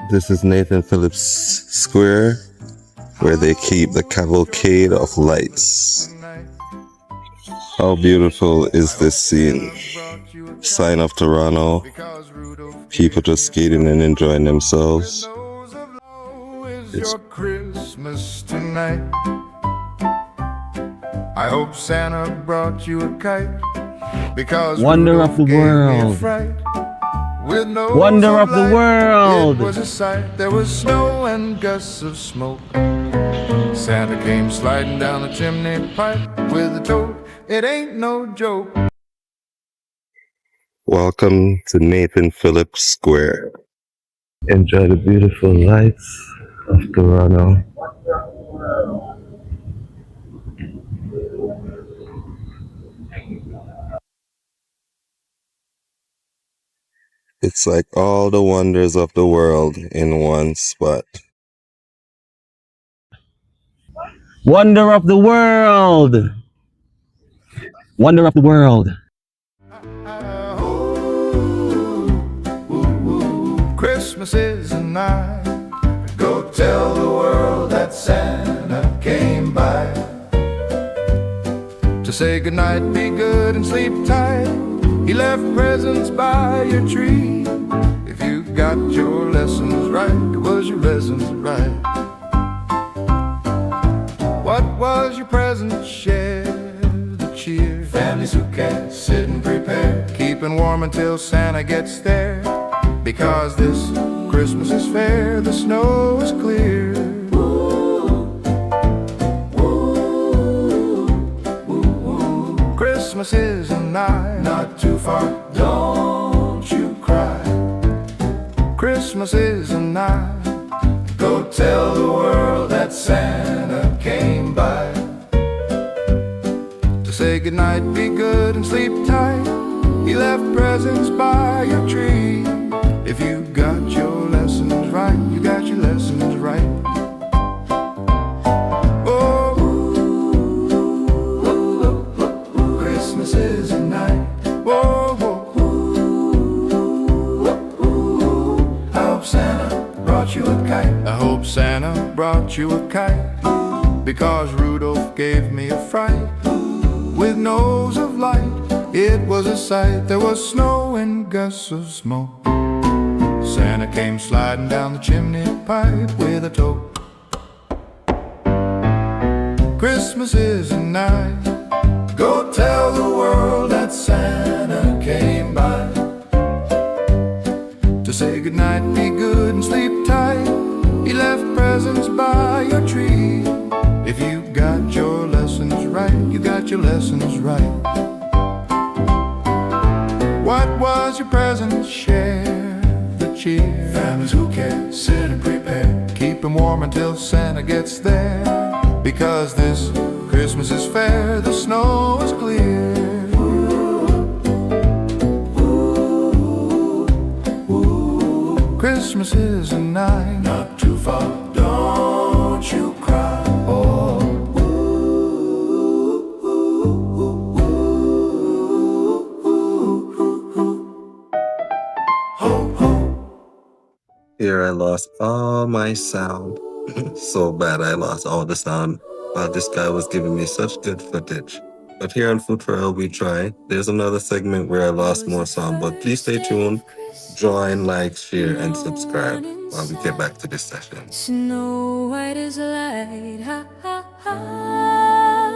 This is Nathan Phillips Square, where they keep the Cavalcade of Lights. How beautiful is this scene? Sign of Toronto, people just skating and enjoying themselves. It's Christmas tonight. I hope Santa brought you a kite, because wonder of the world. No wonder of the world. It was a sight. There was snow and gusts of smoke. Santa came sliding down the chimney pipe with a tote. It ain't no joke. Welcome to Nathan Phillips Square. Enjoy the beautiful lights of Toronto. It's like all the wonders of the world in one spot. Wonder of the world. Wonder of the world. Christmas is a night. Go tell the world that Santa came by to say goodnight, be good and sleep tight. He left presents by your tree. If you got your lessons right, was your lessons right? What was your present? Share the cheer. Families who can sit and prepare, keeping warm until Santa gets there. Because this Christmas is fair, the snow is clear. Christmas is a night, not too far, don't you cry. Christmas is a night. Go tell the world that Santa came by to say goodnight, be good and sleep tight. He left presents by your tree. If you got your lessons right, you got your lessons right. Oh, Christmas is a night. Oh, I hope Santa brought you a kite. I hope Santa brought you a kite, because Rudolph gave me a fright. With nose of light, it was a sight. There was snow and gusts of smoke. Santa came sliding down the chimney pipe with a tote. Christmas is a night. Go tell the world that Santa came by to say goodnight, be good and sleep tight. He left presents by your tree. If you got your lessons right, you got your lessons right. What was your present? Share cheer. Families who care, sit and prepare, keep them warm until Santa gets there. Because this Christmas is fair, the snow is clear. Christmas is a night, not too far, don't you cry. Oh, Here I lost all my sound. So bad I lost all the sound while this guy was giving me such good footage. But here on Food for Hell we try. There's another segment where I lost more sound, but please stay tuned. Join, like, share, and subscribe while we get back to this session. Snow white as light, ha ha ha.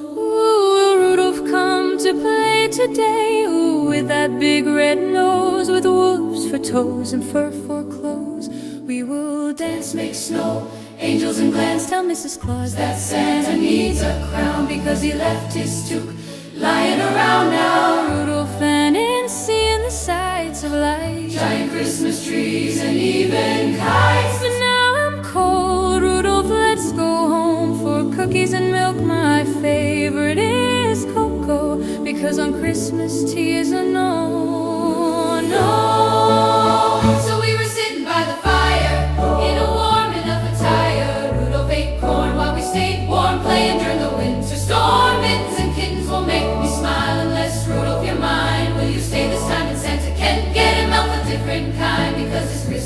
Ooh, will Rudolph come to play today? Ooh, with that big red nose, with wolves for toes and fur for clothes. We will dance, make snow, angels and glands. Tell Mrs. Claus that Santa needs a crown, because he left his toque lying around now. Rudolph and Nancy and the sights of light, giant Christmas trees and even kites. But now I'm cold, Rudolph, let's go home for cookies and milk. My favorite is cocoa, because on Christmas tea is a no, no. So we were sitting by the fire in a warm enough attire. Rudolph ate corn while we stayed warm, playing during the winter storm. Mittens and kittens will make me smile unless, Rudolph, you're mine. Will you stay this time and Santa can't get him elf a different kind? Because this Christmas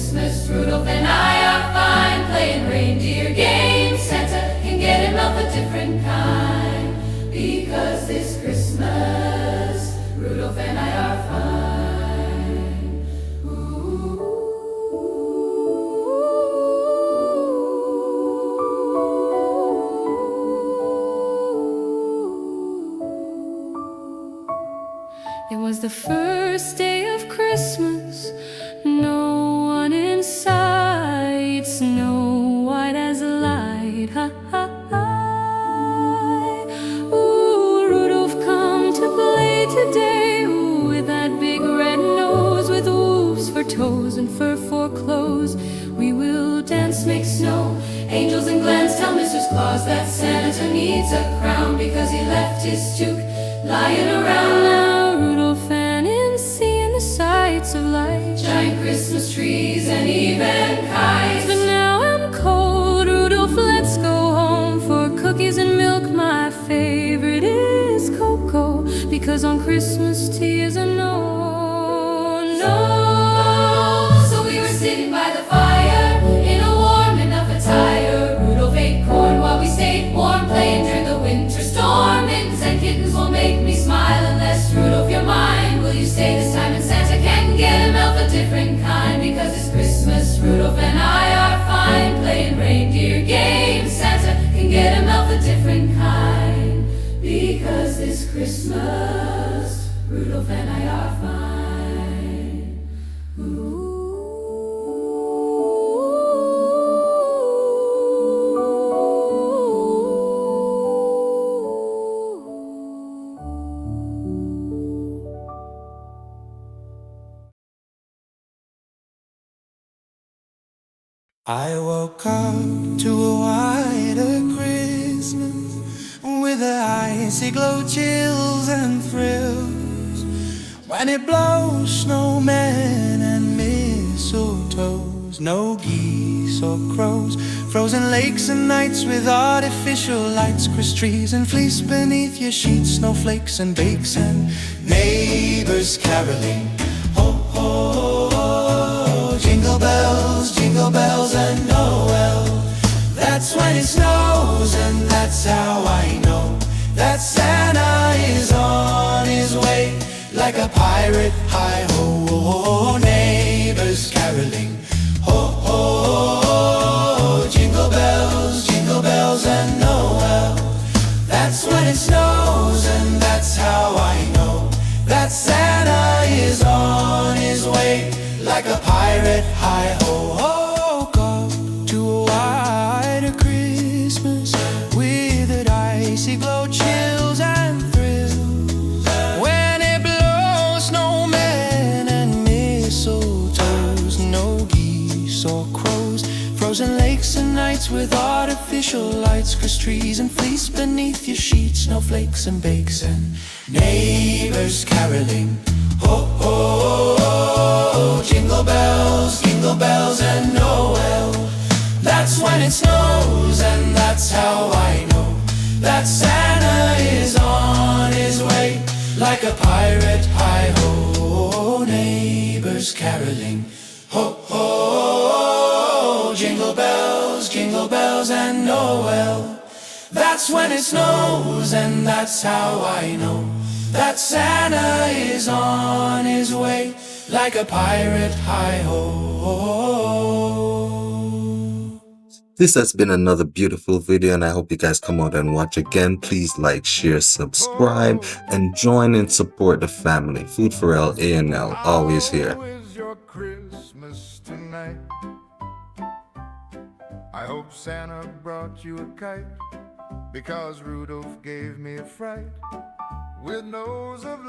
was the first day of Christmas. No one in sight, Snow White as a light. Ha ha ha. Ooh, Rudolph, come to play today. Ooh, with that big red nose, with wolves for toes and fur for clothes. We will dance, make snow, angels and glands. Tell Mrs. Claus that Santa needs a crown because he left his toque lying around. Now Rudolph and Nancy and the sights of light, giant Christmas trees and even kites. But now I'm cold, Rudolph, let's go home for cookies and milk. My favorite is cocoa because on Christmas tea is a no, no. So we were sitting by the fire in a warm enough attire. Rudolph ate corn while we stayed warm, playing during the winter storm. Mittens and kittens will make me smile unless, Rudolph, you're mine. Will you stay this time and Santa can get him elf a different kind? Because it's Christmas, Rudolph and I are fine, playing reindeer games. Santa can get him elf a different kind. Because this Christmas, Rudolph and I are fine. Ooh. I woke up to a whiter Christmas with the icy glow, chills and thrills. When it blows, snowmen and mistletoes, no geese or crows, frozen lakes and nights with artificial lights, Christmas trees and fleece beneath your sheets, snowflakes and bakes and neighbors caroling. Ho, ho, ho, jingle bells and Noel. That's when it snows, and that's how I know that Santa is on his way. Like a pirate, hi-ho, neighbors caroling. Ho, ho, ho, jingle bells and Noel. That's when it snows, and that's how I know that Santa is on his way. Like a pirate, hi-ho, woke up to a whiter Christmas with an icy glow, chills and thrills. When it blows, snowmen and mistletoes, no geese or crows, frozen lakes and nights with artificial lights, Christmas trees and fleece beneath your sheets, snowflakes and bakes and neighbors caroling. Ho, ho, ho, jingle bells and Noel. That's when it snows, and that's how I know that Santa is on his way. Like a pirate, hi-ho, neighbors caroling. Ho, ho, jingle bells and Noel. That's when it snows, and that's how I know that Santa is on his way. Like a pirate, hi-ho. This has been another beautiful video, and I hope you guys come out and watch again. Please like, share, subscribe, and join and support the family. Food for L, A&L, always here. How is your Christmas tonight? I hope Santa brought you a kite, because Rudolph gave me a fright with nose of